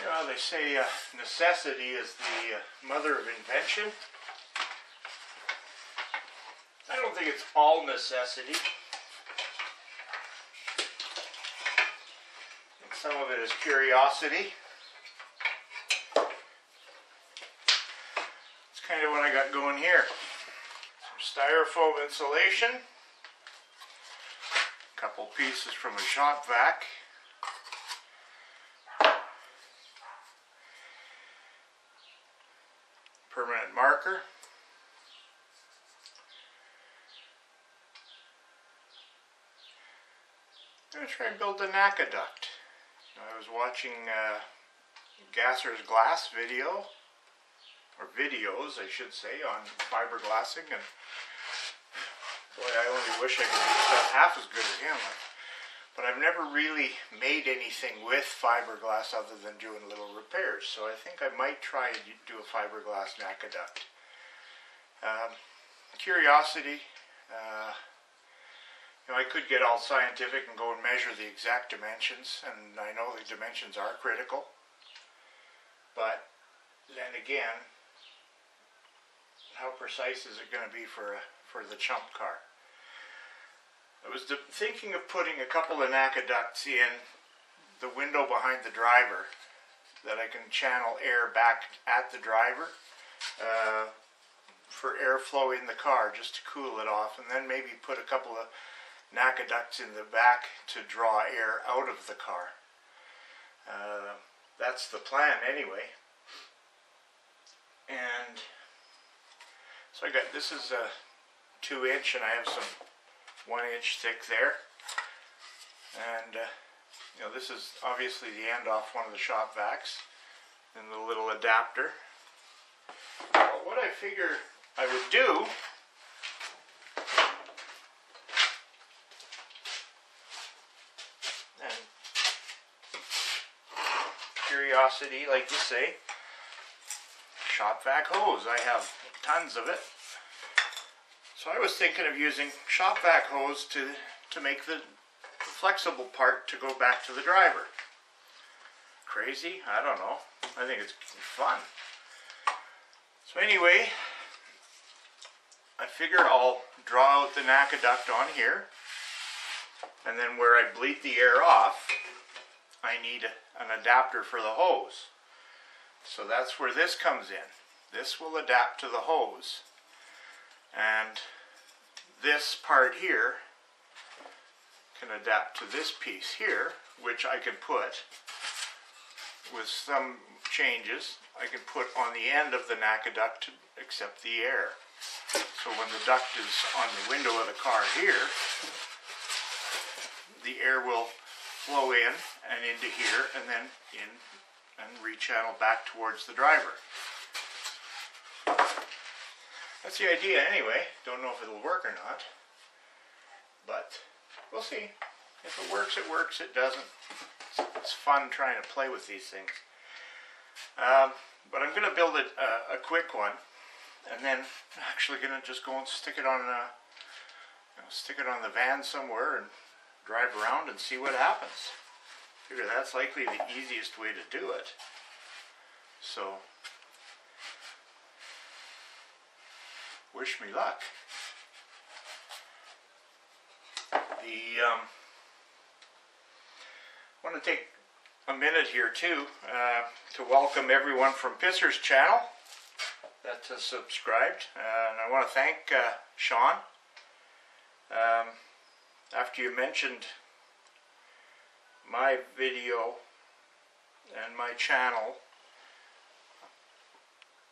Well, they say necessity is the mother of invention. I don't think it's all necessity. And some of it is curiosity. It's kind of what I got going here. Some styrofoam insulation. A couple pieces from a shop vac. Permanent marker. I'm going to try and build a NACA duct. I was watching Gasser's glass video, or videos I should say, on fiberglassing, and boy, I only wish I could do stuff half as good as him. But I've never really made anything with fiberglass other than doing little repairs, so I think I might try and do a fiberglass NACA duct. Curiosity. I could get all scientific and go and measure the exact dimensions, and I know the dimensions are critical. But then again, how precise is it going to be for the CHUMP CAR? I was thinking of putting a couple of NACA ducts in the window behind the driver that I can channel air back at the driver for airflow in the car, just to cool it off, and then maybe put a couple of NACA ducts in the back to draw air out of the car. That's the plan anyway. And so I got, this is a 2-inch, and I have some 1-inch thick there, and this is obviously the end off one of the shop vacs, and the little adapter. Well, what I figure I would do and curiosity, like you say, shop vac hose. I have tons of it. So I was thinking of using shop vac hose to make the flexible part to go back to the driver. Crazy? I don't know. I think it's fun. So anyway, I figured I'll draw out the NACA duct on here, and then where I bleed the air off, I need an adapter for the hose. So that's where this comes in. This will adapt to the hose. And this part here can adapt to this piece here, which I can put, with some changes, I can put on the end of the NACA duct to accept the air. So when the duct is on the window of the car here, the air will flow in and into here, and then in and rechannel back towards the driver. That's the idea anyway. Don't know if it'll work or not, but we'll see. If it works, it works. It doesn't, it's fun trying to play with these things. But I'm going to build it a quick one, and then I'm actually going to just go and stick it on the van somewhere and drive around and see what happens. Figure that's likely the easiest way to do it. So wish me luck. I want to take a minute here too to welcome everyone from Pisser's channel that has subscribed, and I want to thank Sean. After you mentioned my video and my channel,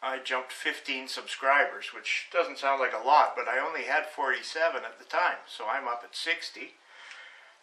I jumped 15 subscribers, which doesn't sound like a lot, but I only had 47 at the time, so I'm up at 60.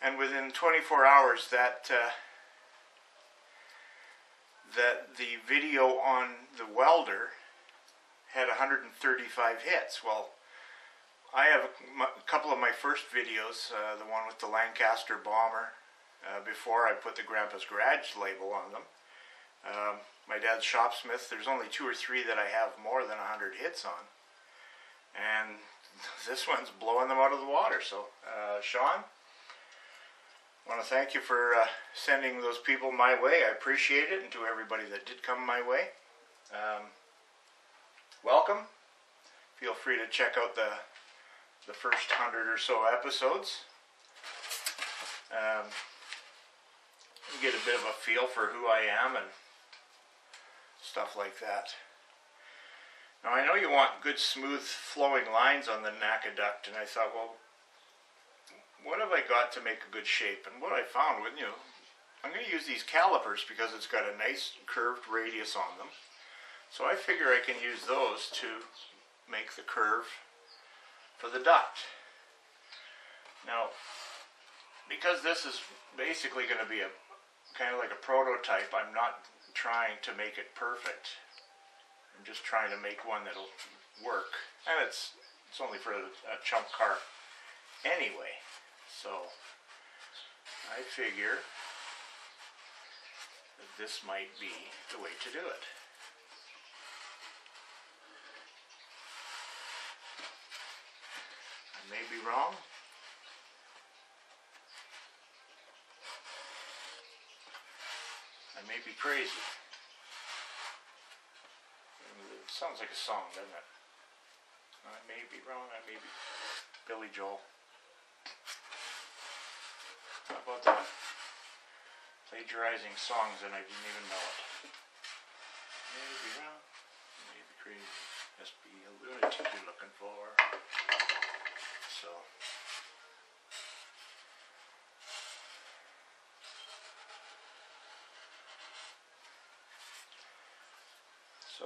And within 24 hours, that the video on the welder had 135 hits. Well, I have a couple of my first videos, the one with the Lancaster bomber, before I put the Grampa's Garage label on them. My dad's Shopsmith, there's only 2 or 3 that I have more than 100 hits on. And this one's blowing them out of the water. So, Sean, I want to thank you for sending those people my way. I appreciate it, and to everybody that did come my way. Welcome. Feel free to check out the first 100 or so episodes. You get a bit of a feel for who I am and stuff like that. Now I know you want good smooth flowing lines on the NACA duct, and I thought, well, what have I got to make a good shape? And what I found with, I'm going to use these calipers because it's got a nice curved radius on them. So I figure I can use those to make the curve for the duct. Now, because this is basically going to be a kind of like a prototype, I'm not trying to make it perfect. I'm just trying to make one that'll work. And it's only for a CHUMP CAR anyway. So I figure that this might be the way to do it. I may be wrong. I may be crazy. It sounds like a song, doesn't it? I may be wrong, I may be Billy Joel. How about that? Plagiarizing songs and I didn't even know it. May be wrong, may be crazy. Must be a lunatic you're looking for. So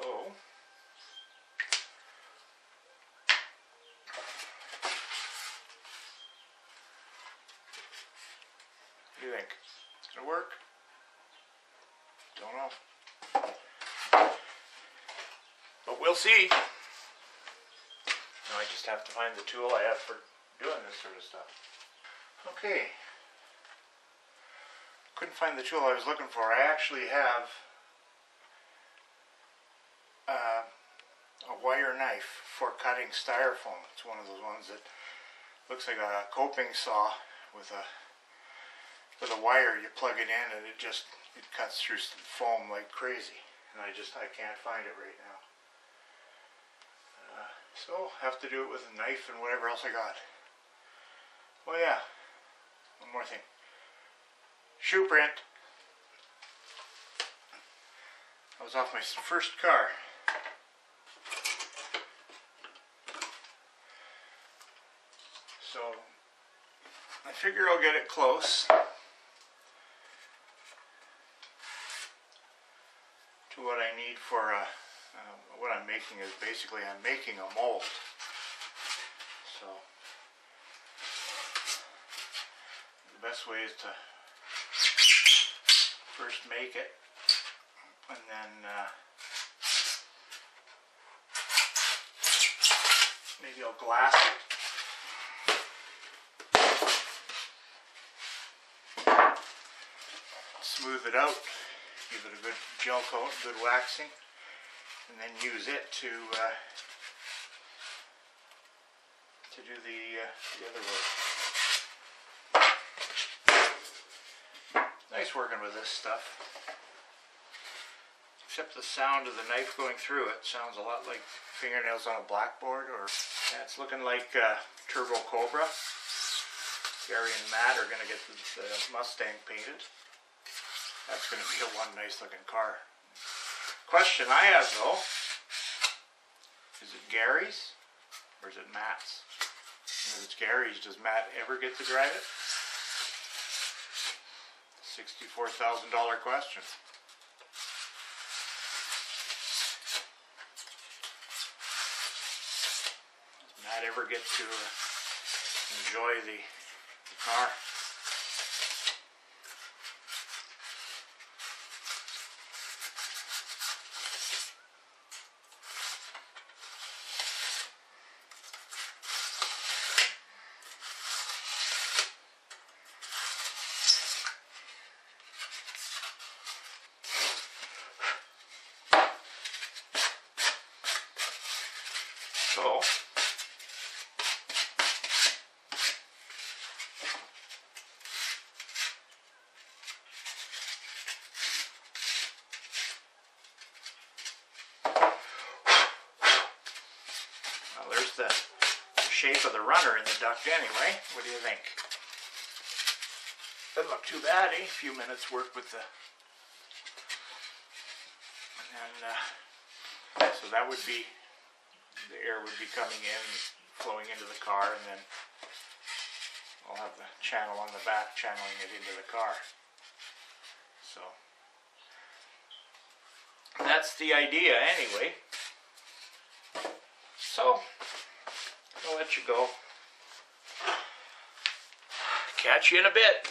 what do you think? It's gonna work? Don't know. But we'll see. Now I just have to find the tool I have for doing this sort of stuff. Okay. Couldn't find the tool I was looking for. I actually have a wire knife for cutting styrofoam. It's one of those ones that looks like a coping saw with a wire. You plug it in and it cuts through foam like crazy. And I can't find it right now. So have to do it with a knife and whatever else I got. Oh yeah, one more thing. Shoe print. I was off my first car. So I figure I'll get it close to what I need for what I'm making is basically I'm making a mold. So the best way is to first make it and then maybe I'll glass it. Smooth it out, give it a good gel coat, good waxing, and then use it to do the other work. Nice working with this stuff. Except the sound of the knife going through it sounds a lot like fingernails on a blackboard, or yeah, it's looking like Turbo Cobra. Gary and Matt are going to get the Mustang painted. That's going to be one nice looking car. Question I have though, is it Gary's or is it Matt's? And if it's Gary's, does Matt ever get to drive it? $64,000 question. Does Matt ever get to enjoy the car? So the shape of the runner in the duct anyway. What do you think? Doesn't look too bad, eh? A few minutes work with the... And so that would be, the air would be coming in, flowing into the car, and then I'll have the channel on the back channeling it into the car. So that's the idea anyway. So I'll let you go. Catch you in a bit.